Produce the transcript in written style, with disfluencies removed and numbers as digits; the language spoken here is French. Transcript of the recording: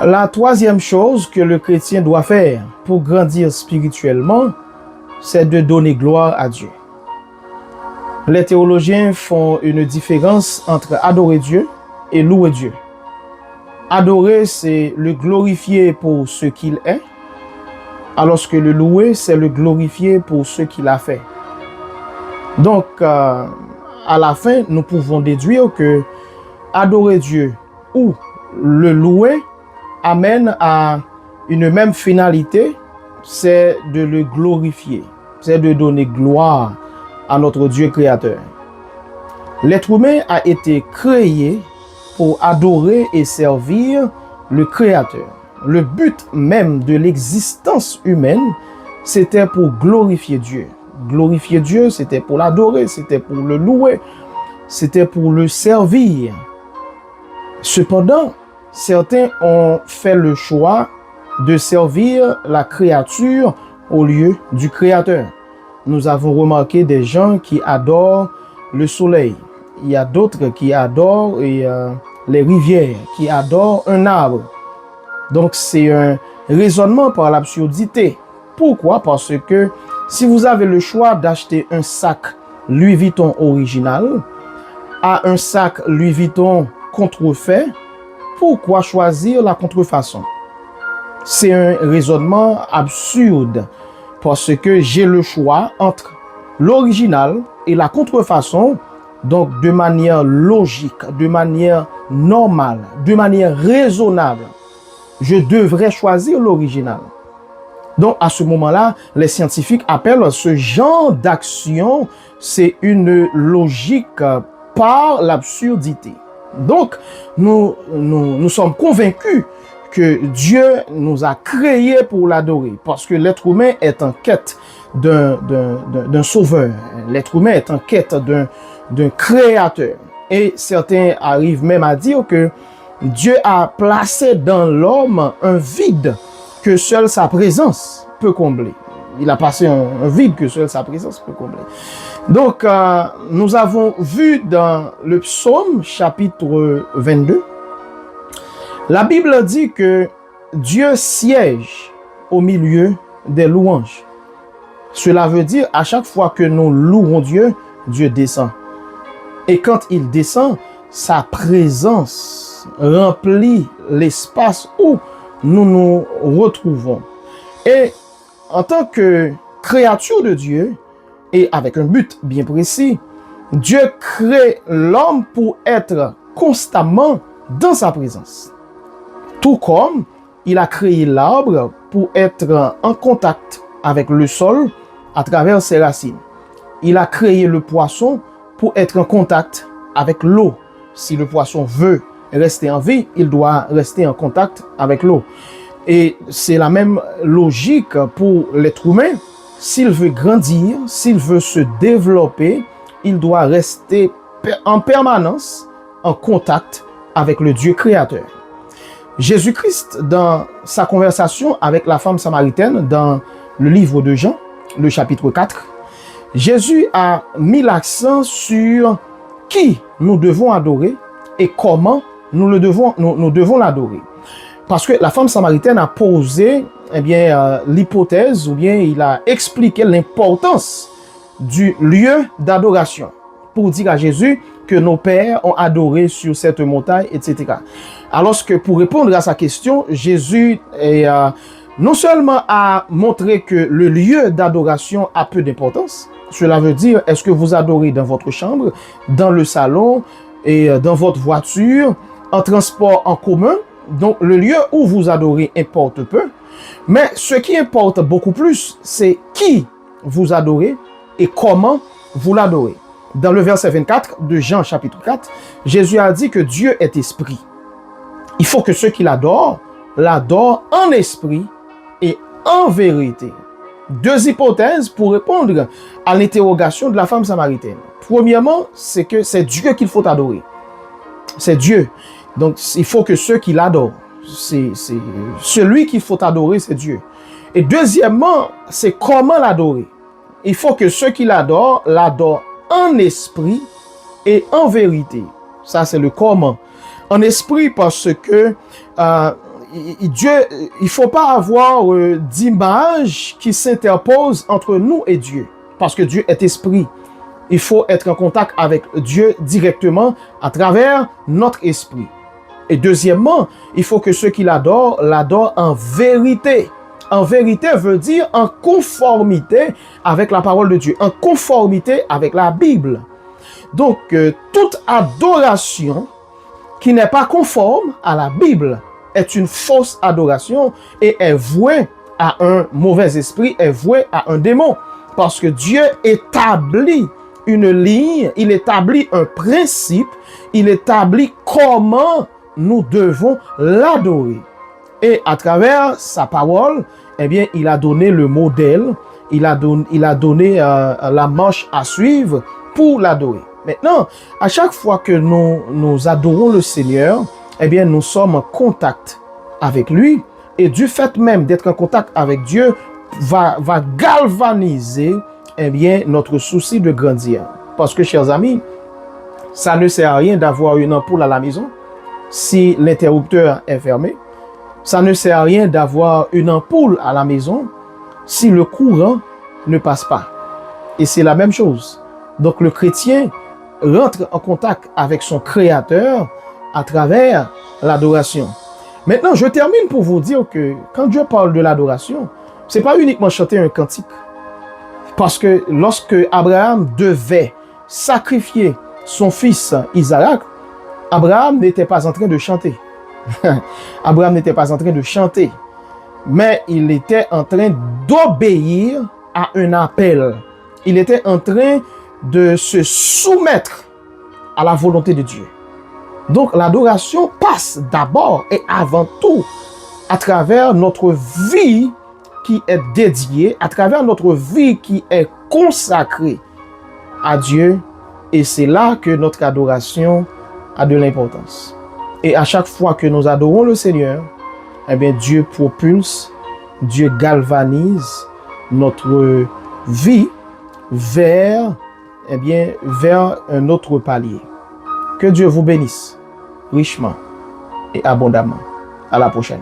La troisième chose que le chrétien doit faire pour grandir spirituellement, c'est de donner gloire à Dieu. Les théologiens font une différence entre adorer Dieu et louer Dieu. Adorer, c'est le glorifier pour ce qu'il est, alors que le louer, c'est le glorifier pour ce qu'il a fait. Donc, à la fin, nous pouvons déduire que adorer Dieu ou le louer amène à une même finalité, c'est de le glorifier, c'est de donner gloire à notre Dieu créateur. L'être humain a été créé pour adorer et servir le Créateur. Le but même de l'existence humaine, c'était pour glorifier Dieu. Glorifier Dieu, c'était pour l'adorer, c'était pour le louer, c'était pour le servir. Cependant, certains ont fait le choix de servir la créature au lieu du Créateur. Nous avons remarqué des gens qui adorent le soleil. Il y a d'autres qui adorent les rivières, qui adorent un arbre. Donc c'est un raisonnement par l'absurdité. Pourquoi? Parce que si vous avez le choix d'acheter un sac Louis Vuitton original à un sac Louis Vuitton contrefait, pourquoi choisir la contrefaçon? C'est un raisonnement absurde parce que j'ai le choix entre l'original et la contrefaçon. Donc, de manière logique, de manière normale, de manière raisonnable, je devrais choisir l'original. Donc, à ce moment-là, les scientifiques appellent ce genre d'action, c'est une logique par l'absurdité. Donc, nous sommes convaincus que Dieu nous a créés pour l'adorer, parce que l'être humain est en quête d'un sauveur. L'être humain est en quête d'un créateur. Et certains arrivent même à dire que Dieu a placé dans l'homme un vide que seule sa présence peut combler. Il a passé un vide que seule sa présence peut combler. Donc, nous avons vu dans le psaume chapitre 22, la Bible dit que Dieu siège au milieu des louanges. Cela veut dire à chaque fois que nous louons Dieu, Dieu descend. Et quand il descend, sa présence remplit l'espace où nous nous retrouvons. Et en tant que créature de Dieu, et avec un but bien précis, Dieu crée l'homme pour être constamment dans sa présence. Tout comme il a créé l'arbre pour être en contact avec le sol à travers ses racines. Il a créé le poisson pour être en contact avec l'eau. Si le poisson veut rester en vie, il doit rester en contact avec l'eau. Et c'est la même logique pour l'être humain. S'il veut grandir, s'il veut se développer, il doit rester en permanence en contact avec le Dieu créateur. Jésus-Christ, dans sa conversation avec la femme samaritaine, dans le livre de Jean, le chapitre 4, Jésus a mis l'accent sur qui nous devons adorer et comment nous devons l'adorer. Parce que la femme samaritaine a posé l'hypothèse, ou bien il a expliqué l'importance du lieu d'adoration pour dire à Jésus que nos pères ont adoré sur cette montagne, etc. Alors que pour répondre à sa question, Jésus non seulement a montré que le lieu d'adoration a peu d'importance, cela veut dire, est-ce que vous adorez dans votre chambre, dans le salon, et dans votre voiture, en transport en commun? Donc, le lieu où vous adorez importe peu. Mais ce qui importe beaucoup plus, c'est qui vous adorez et comment vous l'adorez. Dans le verset 24 de Jean chapitre 4, Jésus a dit que Dieu est esprit. Il faut que ceux qui l'adorent en esprit et en vérité. Deux hypothèses pour répondre à l'interrogation de la femme samaritaine. Premièrement, c'est que c'est Dieu qu'il faut adorer. C'est Dieu. Donc, il faut que ceux qui l'adorent, c'est celui qu'il faut adorer, c'est Dieu. Et deuxièmement, c'est comment l'adorer. Il faut que ceux qui l'adorent en esprit et en vérité. Ça, c'est le comment. En esprit parce que Dieu, il ne faut pas avoir d'image qui s'interpose entre nous et Dieu. Parce que Dieu est esprit. Il faut être en contact avec Dieu directement à travers notre esprit. Et deuxièmement, il faut que ceux qui l'adorent en vérité. En vérité veut dire en conformité avec la parole de Dieu, en conformité avec la Bible. Donc, toute adoration qui n'est pas conforme à la Bible est une fausse adoration et est vouée à un mauvais esprit, est vouée à un démon. Parce que Dieu établit une ligne, il établit un principe, il établit comment nous devons l'adorer. Et à travers sa parole, eh bien, il a donné le modèle, il a donné la marche à suivre pour l'adorer. Maintenant, à chaque fois que nous adorons le Seigneur, eh bien, nous sommes en contact avec lui. Et du fait même d'être en contact avec Dieu, va galvaniser, eh bien, notre souci de grandir. Parce que, chers amis, ça ne sert à rien d'avoir une ampoule à la maison si l'interrupteur est fermé. Ça ne sert à rien d'avoir une ampoule à la maison si le courant ne passe pas. Et c'est la même chose. Donc, le chrétien rentre en contact avec son Créateur à travers l'adoration. Maintenant, je termine pour vous dire que quand Dieu parle de l'adoration, c'est pas uniquement chanter un cantique. Parce que lorsque Abraham devait sacrifier son fils Isaac, Abraham n'était pas en train de chanter. Abraham n'était pas en train de chanter, mais il était en train d'obéir à un appel. Il était en train de se soumettre à la volonté de Dieu. Donc l'adoration passe d'abord et avant tout à travers notre vie qui est dédiée, à travers notre vie qui est consacrée à Dieu. Et c'est là que notre adoration a de l'importance. Et à chaque fois que nous adorons le Seigneur, eh bien Dieu propulse, Dieu galvanise notre vie vers un autre palier. Que Dieu vous bénisse richement et abondamment. À la prochaine.